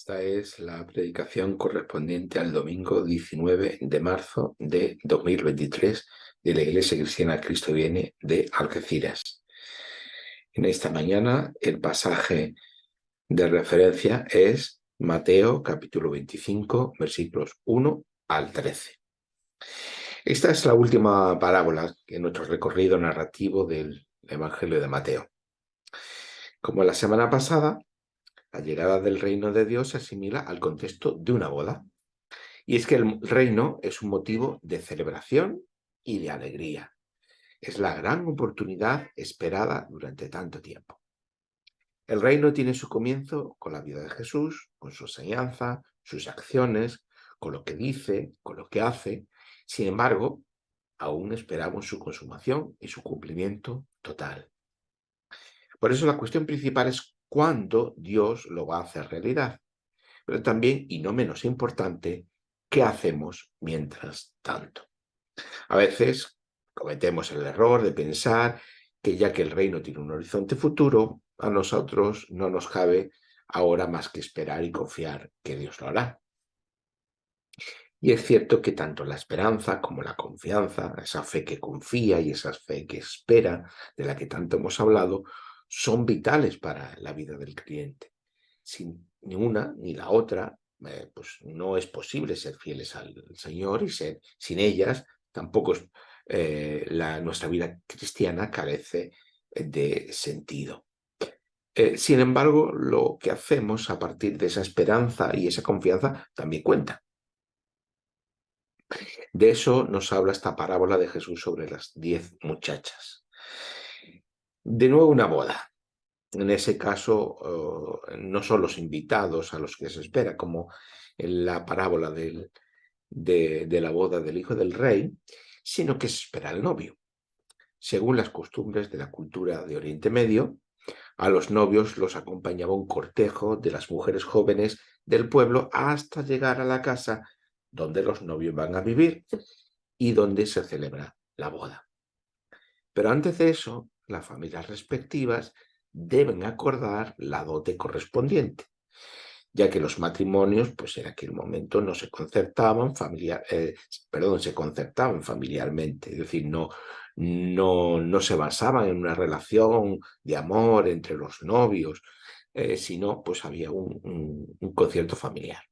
Esta es la predicación correspondiente al domingo 19 de marzo de 2023 de la Iglesia Cristiana Cristo Viene de Algeciras. En esta mañana el pasaje de referencia es Mateo capítulo 25 versículos 1 al 13. Esta es la última parábola en nuestro recorrido narrativo del Evangelio de Mateo. Como la semana pasada, la llegada del reino de Dios se asimila al contexto de una boda. Y es que el reino es un motivo de celebración y de alegría. Es la gran oportunidad esperada durante tanto tiempo. El reino tiene su comienzo con la vida de Jesús, con su enseñanza, sus acciones, con lo que dice, con lo que hace. Sin embargo, aún esperamos su consumación y su cumplimiento total. Por eso la cuestión principal es cuándo Dios lo va a hacer realidad. Pero también, y no menos importante, ¿qué hacemos mientras tanto? A veces cometemos el error de pensar que ya que el reino tiene un horizonte futuro, a nosotros no nos cabe ahora más que esperar y confiar que Dios lo hará. Y es cierto que tanto la esperanza como la confianza, esa fe que confía y esa fe que espera, de la que tanto hemos hablado, son vitales para la vida del creyente. Sin ni una ni la otra, pues no es posible ser fieles al Señor y sin ellas tampoco nuestra vida cristiana carece de sentido. Sin embargo, lo que hacemos a partir de esa esperanza y esa confianza también cuenta. De eso nos habla esta parábola de Jesús sobre las 10 muchachas. De nuevo una boda. En ese caso, no son los invitados a los que se espera, como en la parábola de la boda del hijo del rey, sino que se espera al novio. Según las costumbres de la cultura de Oriente Medio, a los novios los acompañaba un cortejo de las mujeres jóvenes del pueblo hasta llegar a la casa donde los novios van a vivir y donde se celebra la boda. Pero antes de eso, las familias respectivas deben acordar la dote correspondiente, ya que los matrimonios, pues en aquel momento no se concertaban se concertaban familiarmente, es decir, no se basaban en una relación de amor entre los novios, sino pues había un concierto familiar.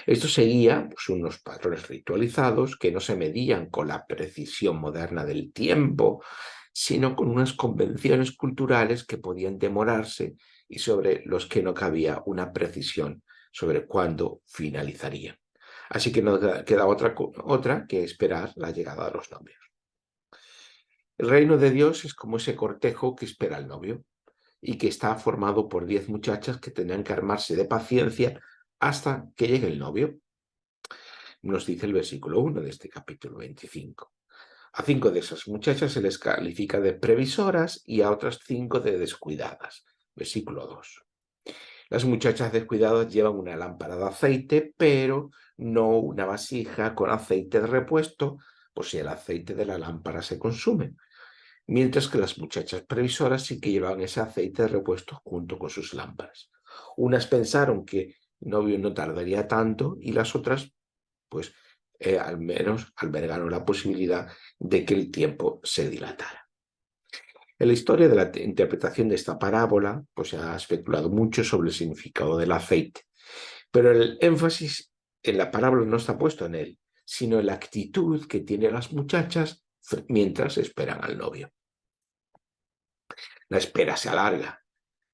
Esto seguía pues, unos patrones ritualizados que no se medían con la precisión moderna del tiempo, sino con unas convenciones culturales que podían demorarse y sobre los que no cabía una precisión sobre cuándo finalizarían. Así que no queda otra que esperar la llegada de los novios. El reino de Dios es como ese cortejo que espera el novio y que está formado por 10 muchachas que tendrán que armarse de paciencia hasta que llegue el novio. Nos dice el versículo 1 de este capítulo 25. A 5 de esas muchachas se les califica de previsoras y a otras 5 de descuidadas. Versículo 2. Las muchachas descuidadas llevan una lámpara de aceite, pero no una vasija con aceite de repuesto, por si el aceite de la lámpara se consume. Mientras que las muchachas previsoras sí que llevan ese aceite de repuesto junto con sus lámparas. Unas pensaron que el novio no tardaría tanto y las otras pues al menos albergaron la posibilidad de que el tiempo se dilatara. En la historia de la interpretación de esta parábola, pues se ha especulado mucho sobre el significado del aceite, pero el énfasis en la parábola no está puesto en él, sino en la actitud que tienen las muchachas mientras esperan al novio. La espera se alarga,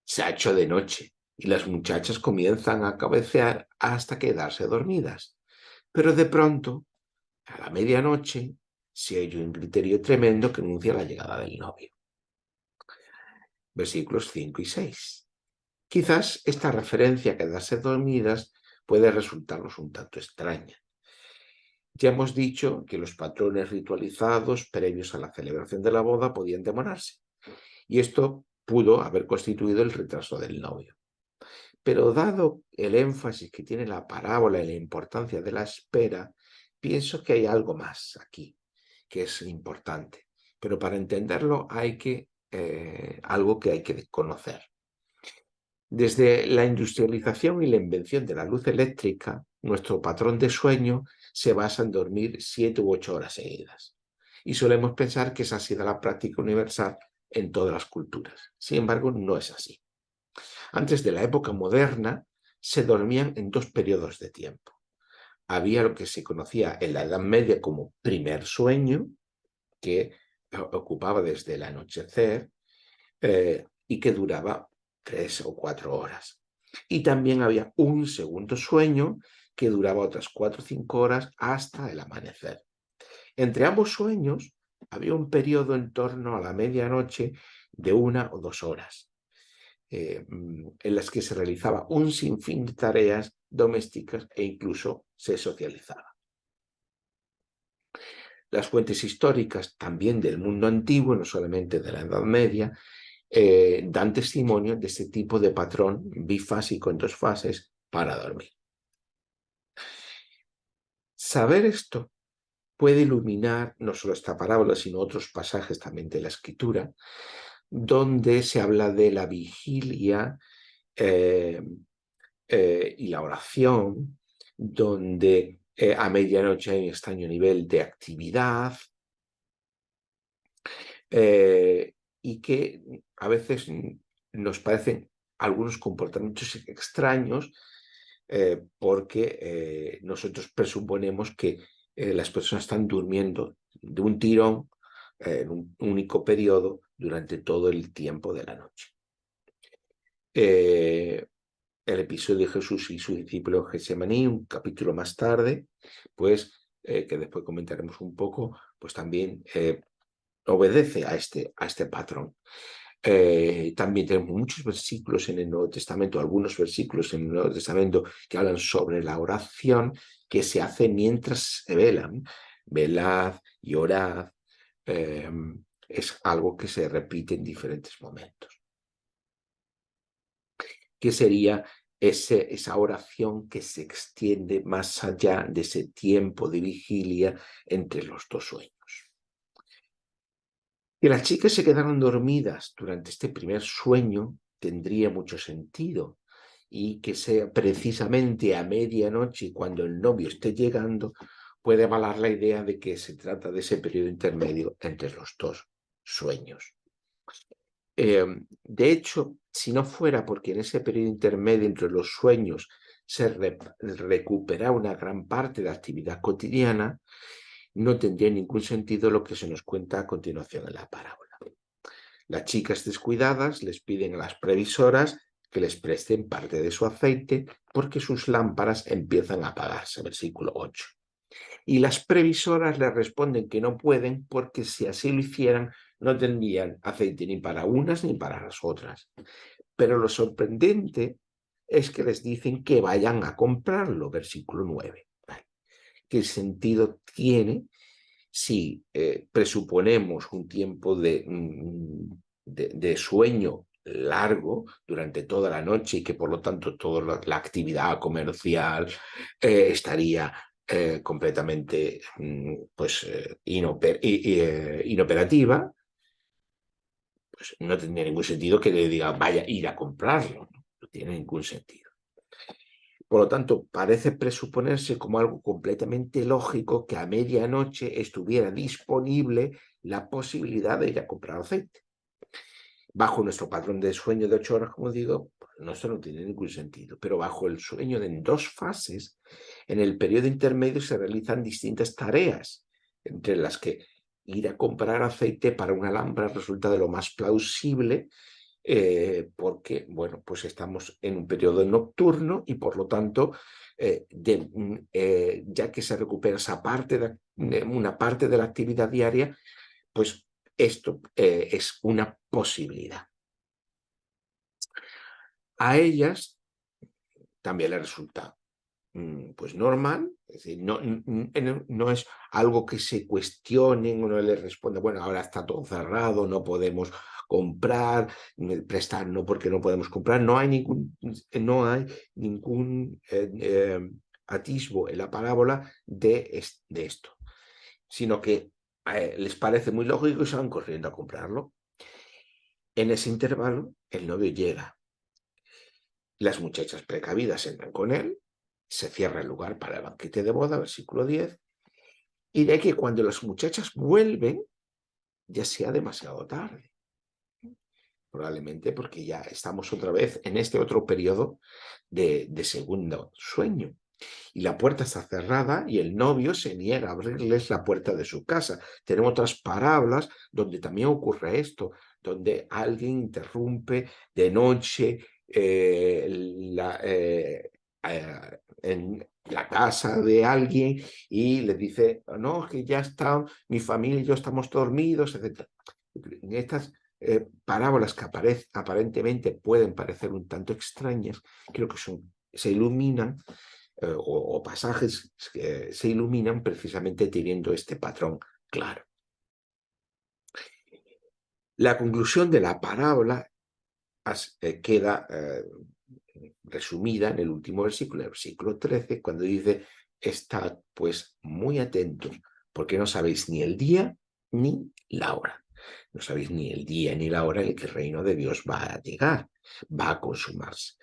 se ha hecho de noche y las muchachas comienzan a cabecear hasta quedarse dormidas. Pero de pronto, a la medianoche, se oye un griterío tremendo que anuncia la llegada del novio. Versículos 5 y 6. Quizás esta referencia a quedarse dormidas puede resultarnos un tanto extraña. Ya hemos dicho que los patrones ritualizados previos a la celebración de la boda podían demorarse, y esto pudo haber constituido el retraso del novio. Pero dado el énfasis que tiene la parábola y la importancia de la espera, pienso que hay algo más aquí que es importante. Pero para entenderlo hay algo que hay que conocer. Desde la industrialización y la invención de la luz eléctrica, nuestro patrón de sueño se basa en dormir 7 u 8 horas seguidas. Y solemos pensar que esa ha sido la práctica universal en todas las culturas. Sin embargo, no es así. Antes de la época moderna, se dormían en 2 periodos de tiempo. Había lo que se conocía en la Edad Media como primer sueño, que ocupaba desde el anochecer y que duraba 3 o 4 horas. Y también había un segundo sueño que duraba otras 4 o 5 horas hasta el amanecer. Entre ambos sueños había un periodo en torno a la medianoche de 1 o 2 horas, en las que se realizaba un sinfín de tareas domésticas e incluso se socializaba. Las fuentes históricas también del mundo antiguo, no solamente de la Edad Media, dan testimonio de este tipo de patrón bifásico en 2 fases para dormir. Saber esto puede iluminar no solo esta parábola, sino otros pasajes también de la Escritura, donde se habla de la vigilia y la oración, donde a medianoche hay un extraño nivel de actividad, y que a veces nos parecen algunos comportamientos extraños porque nosotros presuponemos que las personas están durmiendo de un tirón en un único periodo durante todo el tiempo de la noche. El episodio de Jesús y su discípulo en Getsemaní, un capítulo más tarde, pues que después comentaremos un poco, pues también obedece a este patrón. También tenemos muchos versículos en el Nuevo Testamento, algunos versículos en el Nuevo Testamento que hablan sobre la oración que se hace mientras se velan. Velad y orad. Es algo que se repite en diferentes momentos. ¿Qué sería esa oración que se extiende más allá de ese tiempo de vigilia entre los 2 sueños? Que las chicas se quedaron dormidas durante este primer sueño tendría mucho sentido, y que sea precisamente a medianoche cuando el novio esté llegando puede avalar la idea de que se trata de ese periodo intermedio entre los 2 sueños. De hecho, si no fuera porque en ese periodo intermedio entre los sueños se recupera una gran parte de la actividad cotidiana, no tendría ningún sentido lo que se nos cuenta a continuación en la parábola. Las chicas descuidadas les piden a las previsoras que les presten parte de su aceite porque sus lámparas empiezan a apagarse, versículo 8. Y las previsoras les responden que no pueden porque si así lo hicieran no tendrían aceite ni para unas ni para las otras. Pero lo sorprendente es que les dicen que vayan a comprarlo, versículo 9. ¿Qué sentido tiene si presuponemos un tiempo de sueño largo durante toda la noche y que por lo tanto toda la actividad comercial estaría completamente inoperativa? Pues no tendría ningún sentido que le diga vaya a ir a comprarlo, no tiene ningún sentido. Por lo tanto, parece presuponerse como algo completamente lógico que a medianoche estuviera disponible la posibilidad de ir a comprar aceite. Bajo nuestro patrón de sueño de 8 horas, como digo, pues esto no tiene ningún sentido. Pero bajo el sueño en 2 fases, en el periodo intermedio se realizan distintas tareas, entre las que ir a comprar aceite para una lámpara resulta de lo más plausible, porque, bueno, pues estamos en un periodo nocturno y por lo tanto, ya que se recupera esa parte una parte de la actividad diaria, pues esto es una posibilidad. A ellas también les resulta pues normal, es decir, no es algo que se cuestionen, uno les responde, bueno, ahora está todo cerrado, no podemos comprar, prestar no porque no podemos comprar, no hay ningún atisbo en la parábola de esto, sino que les parece muy lógico y se van corriendo a comprarlo. En ese intervalo, el novio llega. Las muchachas precavidas entran con él, se cierra el lugar para el banquete de boda, versículo 10, y de que cuando las muchachas vuelven, ya sea demasiado tarde. Probablemente porque ya estamos otra vez en este otro periodo de segundo sueño. Y la puerta está cerrada y el novio se niega a abrirles la puerta de su casa. Tenemos otras parábolas donde también ocurre esto, donde alguien interrumpe de noche en la casa de alguien y le dice, no, que ya está, mi familia y yo estamos dormidos, etc. En estas parábolas que aparentemente pueden parecer un tanto extrañas, creo que se iluminan o pasajes que se iluminan precisamente teniendo este patrón claro. La conclusión de la parábola queda resumida en el último versículo, el versículo 13, cuando dice, estad pues muy atentos, porque no sabéis ni el día ni la hora. No sabéis ni el día ni la hora en que el reino de Dios va a llegar, va a consumarse.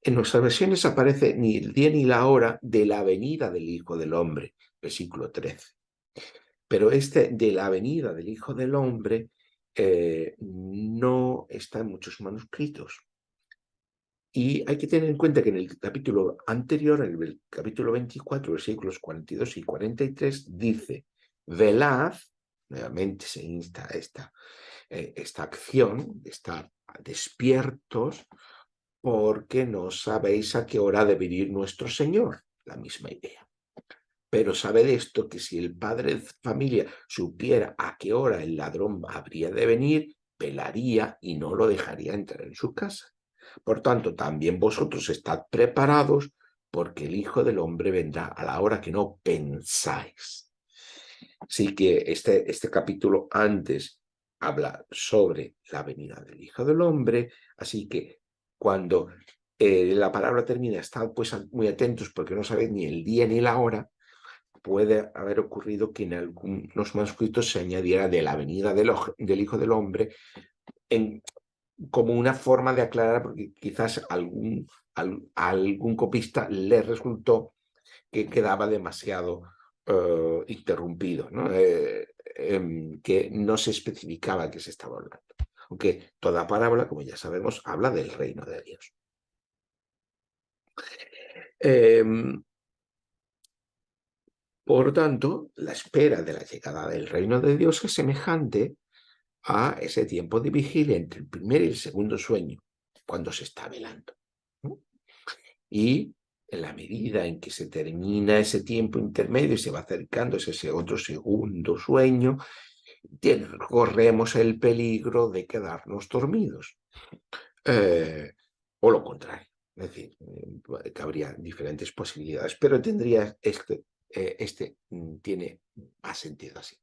En nuestras versiones aparece ni el día ni la hora de la venida del Hijo del Hombre, versículo 13. Pero este de la venida del Hijo del Hombre no está en muchos manuscritos. Y hay que tener en cuenta que en el capítulo anterior, en el capítulo 24, versículos 42 y 43, dice, velad, nuevamente se insta esta acción de estar despiertos, porque no sabéis a qué hora debe venir nuestro Señor. La misma idea. Pero sabed esto, que si el padre de familia supiera a qué hora el ladrón habría de venir, velaría y no lo dejaría entrar en su casa. Por tanto, también vosotros estad preparados, porque el Hijo del Hombre vendrá a la hora que no pensáis. Así que este capítulo antes habla sobre la venida del Hijo del Hombre, así que cuando la palabra termina, estad pues muy atentos porque no sabéis ni el día ni la hora, puede haber ocurrido que en algunos manuscritos se añadiera de la venida del Hijo del Hombre como una forma de aclarar, porque quizás algún copista le resultó que quedaba demasiado interrumpido, ¿no? Que no se especificaba que se estaba hablando. Aunque toda parábola, como ya sabemos, habla del reino de Dios. Por tanto, la espera de la llegada del reino de Dios es semejante a ese tiempo de vigilia entre el primer y el segundo sueño, cuando se está velando, ¿no? Y en la medida en que se termina ese tiempo intermedio y se va acercando ese otro segundo sueño, corremos el peligro de quedarnos dormidos. O lo contrario. Es decir, que habría diferentes posibilidades, pero tendría tiene más sentido así.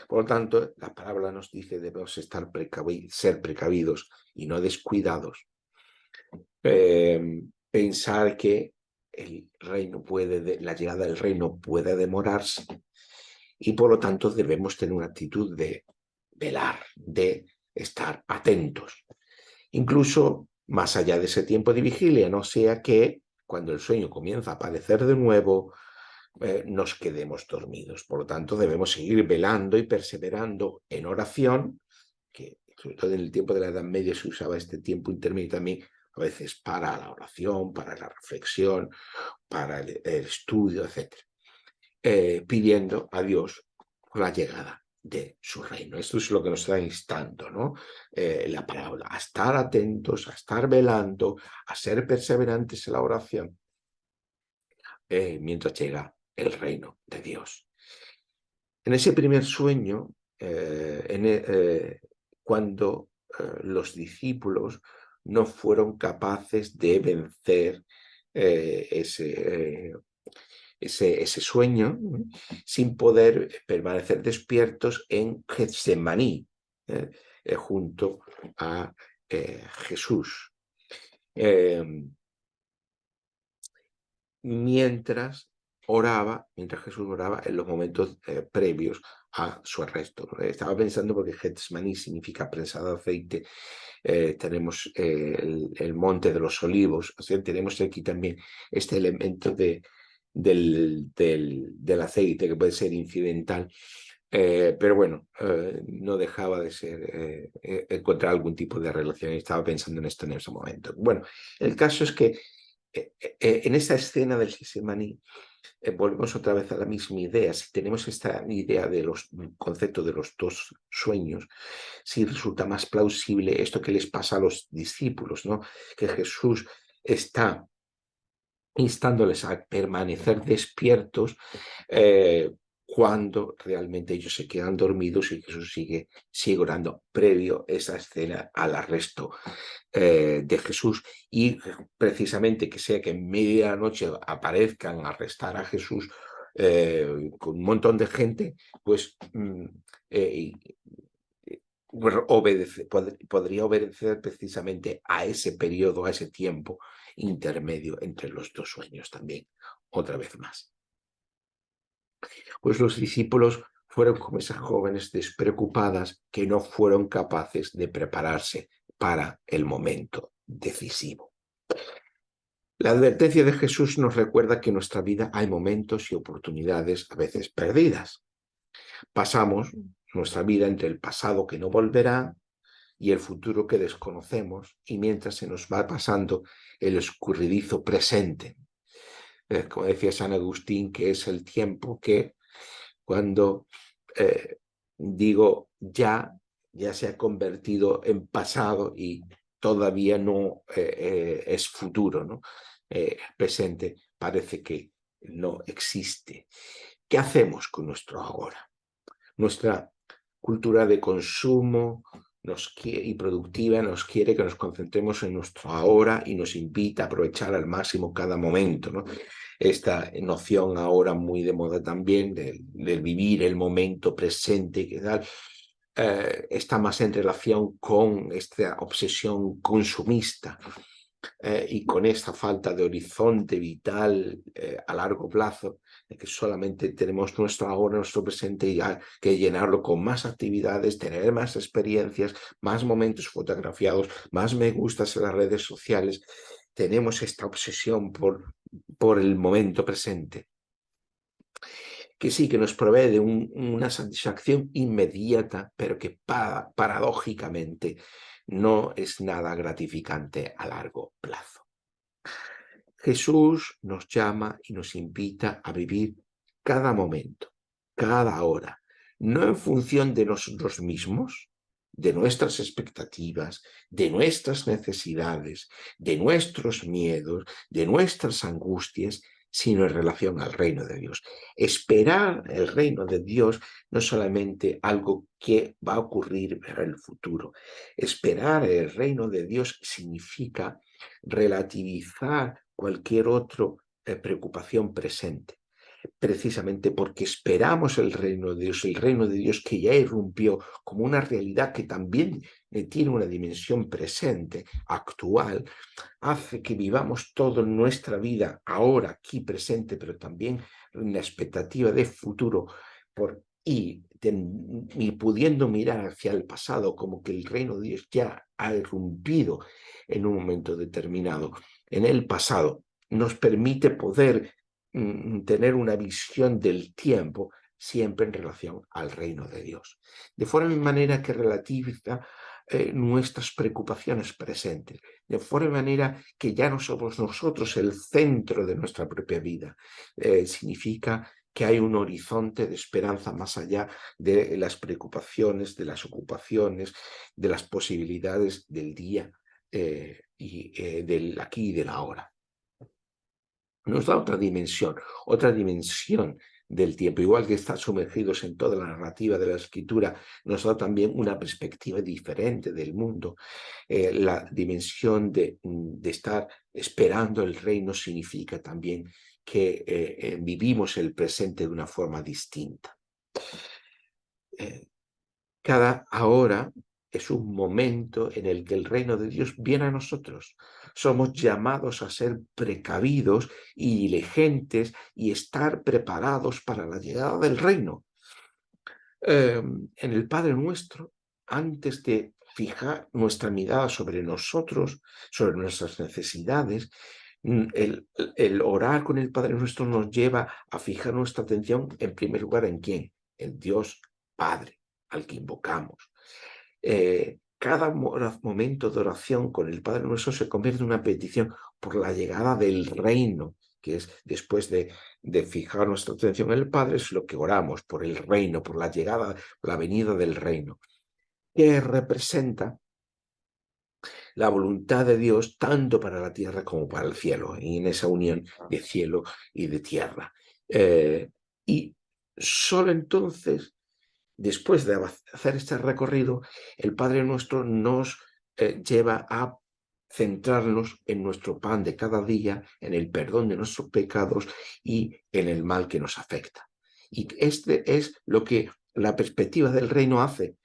Por lo tanto, la palabra nos dice debemos ser precavidos y no descuidados. Pensar que la llegada del reino puede demorarse y por lo tanto debemos tener una actitud de velar, de estar atentos. Incluso más allá de ese tiempo de vigilia, no sea que cuando el sueño comienza a aparecer de nuevo, nos quedemos dormidos. Por lo tanto, debemos seguir velando y perseverando en oración, que sobre todo en el tiempo de la Edad Media se usaba este tiempo intermedio también, a veces para la oración, para la reflexión, para el estudio, etc. Pidiendo a Dios la llegada de su reino. Esto es lo que nos está instando, ¿no? La parábola, a estar atentos, a estar velando, a ser perseverantes en la oración, mientras llega el reino de Dios. En ese primer sueño, cuando los discípulos no fueron capaces de vencer ese sueño, sin poder permanecer despiertos en Getsemaní, junto a Jesús. Mientras oraba, mientras Jesús oraba en los momentos previos a su arresto. Estaba pensando porque Getsemaní significa prensa de aceite. Tenemos el monte de los olivos, o sea, tenemos aquí también este elemento del aceite que puede ser incidental, pero bueno, no dejaba de ser encontrar algún tipo de relación. Estaba pensando en esto en ese momento. Bueno, el caso es que en esa escena del Getsemaní volvemos otra vez a la misma idea. Si tenemos esta idea del concepto de los dos sueños, si resulta más plausible esto que les pasa a los discípulos, ¿no? Que Jesús está instándoles a permanecer despiertos cuando realmente ellos se quedan dormidos y Jesús sigue orando previo a esa escena al arresto de Jesús. Y precisamente que sea que en media noche aparezcan a arrestar a Jesús con un montón de gente, pues podría obedecer precisamente a ese periodo, a ese tiempo intermedio entre los dos sueños también, otra vez más. Pues los discípulos fueron como esas jóvenes despreocupadas que no fueron capaces de prepararse para el momento decisivo. La advertencia de Jesús nos recuerda que en nuestra vida hay momentos y oportunidades a veces perdidas. Pasamos nuestra vida entre el pasado que no volverá y el futuro que desconocemos, y mientras se nos va pasando el escurridizo presente. Como decía San Agustín, que es el tiempo que cuando digo ya se ha convertido en pasado y todavía no es futuro, ¿no? Presente parece que no existe. ¿Qué hacemos con nuestro ahora? Nuestra cultura de consumo y productiva nos quiere que nos concentremos en nuestro ahora y nos invita a aprovechar al máximo cada momento, ¿no? Esta noción ahora muy de moda también del vivir el momento presente, que tal, está más en relación con esta obsesión consumista y con esta falta de horizonte vital a largo plazo, de que solamente tenemos nuestro ahora, nuestro presente, y hay que llenarlo con más actividades, tener más experiencias, más momentos fotografiados, más me gustas en las redes sociales. Tenemos esta obsesión por el momento presente, que sí, que nos provee de una satisfacción inmediata, pero que paradójicamente no es nada gratificante a largo plazo. Jesús nos llama y nos invita a vivir cada momento, cada hora, no en función de nosotros mismos, de nuestras expectativas, de nuestras necesidades, de nuestros miedos, de nuestras angustias, sino en relación al reino de Dios. Esperar el reino de Dios no es solamente algo que va a ocurrir en el futuro. Esperar el reino de Dios significa relativizar cualquier otra preocupación presente, precisamente porque esperamos el reino de Dios que ya irrumpió como una realidad que también tiene una dimensión presente, actual, hace que vivamos toda nuestra vida ahora, aquí presente, pero también en la expectativa de futuro, y pudiendo mirar hacia el pasado como que el reino de Dios ya ha irrumpido en un momento determinado. En el pasado nos permite poder tener una visión del tiempo siempre en relación al reino de Dios. De forma y manera que relativiza nuestras preocupaciones presentes, de forma y manera que ya no somos nosotros el centro de nuestra propia vida. Significa que hay un horizonte de esperanza más allá de las preocupaciones, de las ocupaciones, de las posibilidades del día y del aquí y del ahora. Nos da otra dimensión del tiempo. Igual que estar sumergidos en toda la narrativa de la escritura, nos da también una perspectiva diferente del mundo. La dimensión de estar esperando el reino significa también que vivimos el presente de una forma distinta. Cada hora es un momento en el que el reino de Dios viene a nosotros. Somos llamados a ser precavidos y diligentes y estar preparados para la llegada del reino. En el Padre Nuestro, antes de fijar nuestra mirada sobre nosotros, sobre nuestras necesidades, el orar con el Padre Nuestro nos lleva a fijar nuestra atención en primer lugar en quién, en Dios Padre, al que invocamos. Cada momento de oración con el Padre Nuestro se convierte en una petición por la llegada del reino, que es después de fijar nuestra atención en el Padre, es lo que oramos, por el reino, por la llegada, la venida del reino, que representa la voluntad de Dios tanto para la tierra como para el cielo, y en esa unión de cielo y de tierra. Y solo entonces, después de hacer este recorrido, el Padre Nuestro nos lleva a centrarnos en nuestro pan de cada día, en el perdón de nuestros pecados y en el mal que nos afecta. Y este es lo que la perspectiva del reino hace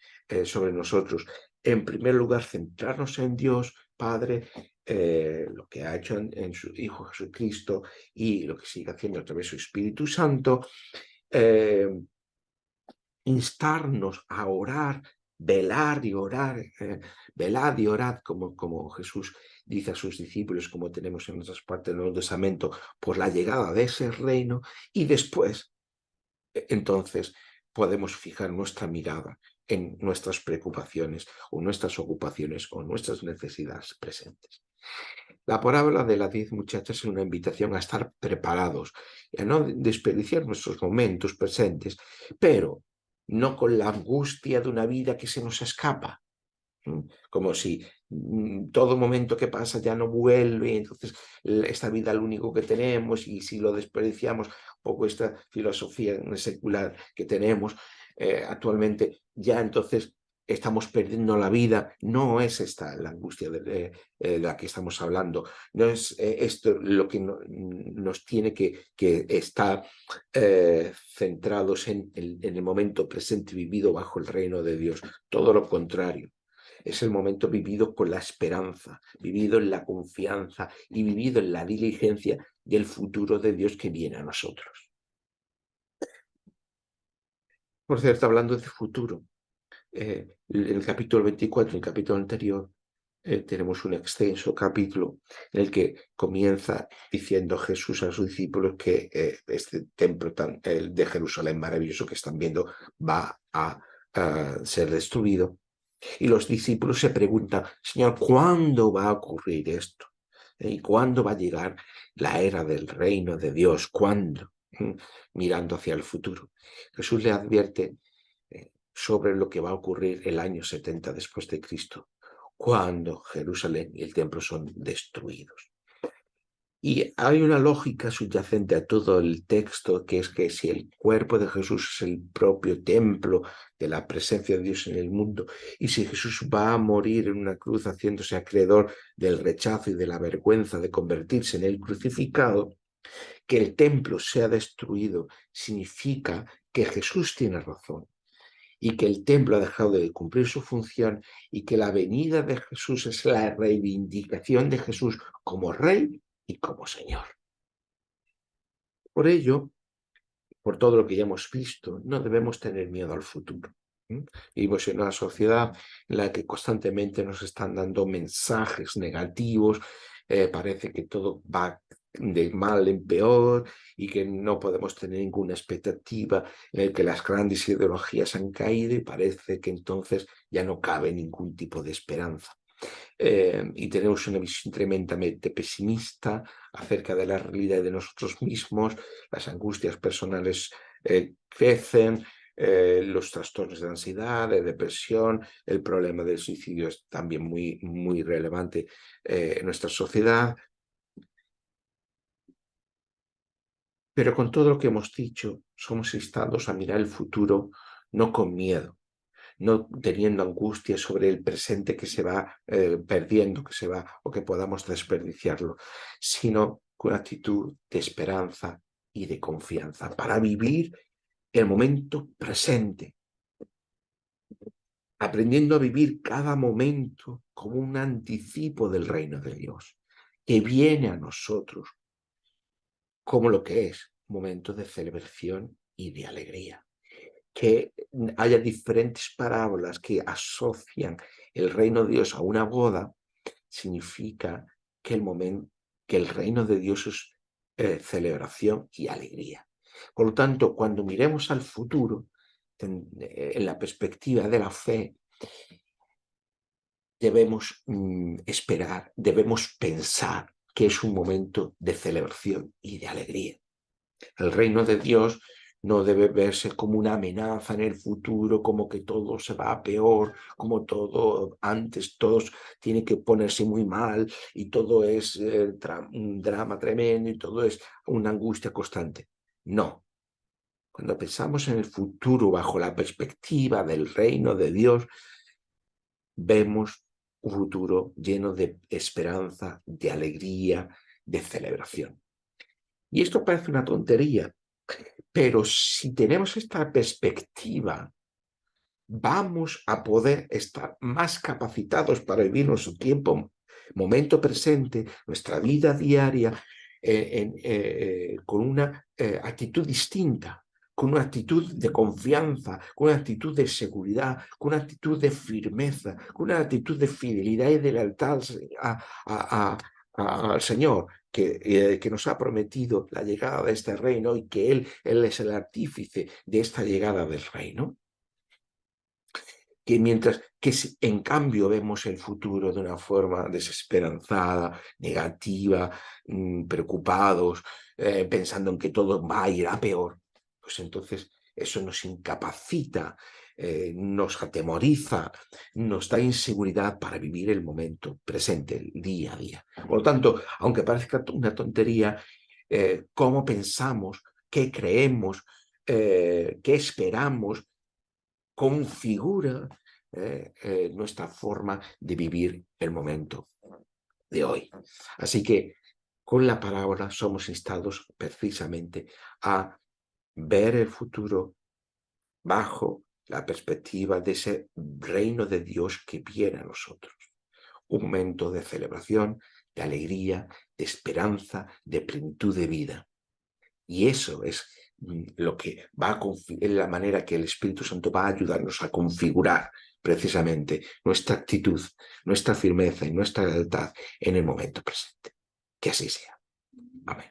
sobre nosotros. En primer lugar, centrarnos en Dios, Padre, lo que ha hecho en su Hijo Jesucristo y lo que sigue haciendo a través de su Espíritu Santo, instarnos a orar, velar y orar, velad y orad, como Jesús dice a sus discípulos, como tenemos en otras partes del Nuevo Testamento, por la llegada de ese reino, y después, entonces, podemos fijar nuestra mirada en nuestras preocupaciones o nuestras ocupaciones o nuestras necesidades presentes. La parábola de las 10 muchachas es una invitación a estar preparados y a no desperdiciar nuestros momentos presentes, pero no con la angustia de una vida que se nos escapa, como si todo momento que pasa ya no vuelve, entonces esta vida es lo único que tenemos y si lo desperdiciamos, un poco esta filosofía secular que tenemos actualmente, ya entonces estamos perdiendo la vida. No es esta la angustia de la que estamos hablando, no es esto lo que nos tiene que estar centrados en el momento presente vivido bajo el reino de Dios, todo lo contrario. Es el momento vivido con la esperanza, vivido en la confianza y vivido en la diligencia del futuro de Dios que viene a nosotros. Por cierto, hablando de futuro, en el capítulo 24, en el capítulo anterior, tenemos un extenso capítulo en el que comienza diciendo Jesús a sus discípulos que este templo de Jerusalén maravilloso que están viendo va a ser destruido. Y los discípulos se preguntan, Señor, ¿cuándo va a ocurrir esto? ¿Y cuándo va a llegar la era del reino de Dios? ¿Cuándo? Mirando hacia el futuro. Jesús le advierte sobre lo que va a ocurrir el año 70 después de Cristo, cuando Jerusalén y el templo son destruidos. Y hay una lógica subyacente a todo el texto, que es que si el cuerpo de Jesús es el propio templo de la presencia de Dios en el mundo, y si Jesús va a morir en una cruz haciéndose acreedor del rechazo y de la vergüenza de convertirse en el crucificado, que el templo sea destruido significa que Jesús tiene razón y que el templo ha dejado de cumplir su función y que la venida de Jesús es la reivindicación de Jesús como Rey y como Señor. Por ello, por todo lo que ya hemos visto, no debemos tener miedo al futuro. Vivimos en una sociedad en la que constantemente nos están dando mensajes negativos, parece que todo va de mal en peor y que no podemos tener ninguna expectativa, en el que las grandes ideologías han caído y parece que entonces ya no cabe ningún tipo de esperanza. Y tenemos una visión tremendamente pesimista acerca de la realidad de nosotros mismos, las angustias personales crecen, los trastornos de ansiedad, de depresión, el problema del suicidio es también muy, muy relevante en nuestra sociedad. Pero con todo lo que hemos dicho, somos instados a mirar el futuro no con miedo, no teniendo angustia sobre el presente que se va perdiendo, que se va o que podamos desperdiciarlo, sino con actitud de esperanza y de confianza para vivir el momento presente, aprendiendo a vivir cada momento como un anticipo del reino de Dios, que viene a nosotros como lo que es un momento de celebración y de alegría. Que haya diferentes parábolas que asocian el reino de Dios a una boda, significa que el reino de Dios es celebración y alegría. Por lo tanto, cuando miremos al futuro, en la perspectiva de la fe, debemos esperar, debemos pensar que es un momento de celebración y de alegría. El reino de Dios no debe verse como una amenaza en el futuro, como que todo se va a peor, como todo antes, todos tiene que ponerse muy mal y todo es un drama tremendo y todo es una angustia constante. No. Cuando pensamos en el futuro bajo la perspectiva del reino de Dios, vemos un futuro lleno de esperanza, de alegría, de celebración. Y esto parece una tontería, pero si tenemos esta perspectiva, vamos a poder estar más capacitados para vivir nuestro tiempo, momento presente, nuestra vida diaria, con una actitud distinta, con una actitud de confianza, con una actitud de seguridad, con una actitud de firmeza, con una actitud de fidelidad y de lealtad al Señor, que nos ha prometido la llegada de este reino y que Él es el artífice de esta llegada del reino. Que mientras que si en cambio vemos el futuro de una forma desesperanzada, negativa, preocupados, pensando en que todo va a ir a peor, pues entonces eso nos incapacita, nos atemoriza, nos da inseguridad para vivir el momento presente, el día a día. Por lo tanto, aunque parezca una tontería, cómo pensamos, qué creemos, qué esperamos, configura nuestra forma de vivir el momento de hoy. Así que con la parábola somos instados precisamente a ver el futuro bajo la perspectiva de ese reino de Dios que viene a nosotros. Un momento de celebración, de alegría, de esperanza, de plenitud de vida. Y eso es lo que va a es la manera que el Espíritu Santo va a ayudarnos a configurar precisamente nuestra actitud, nuestra firmeza y nuestra lealtad en el momento presente. Que así sea. Amén.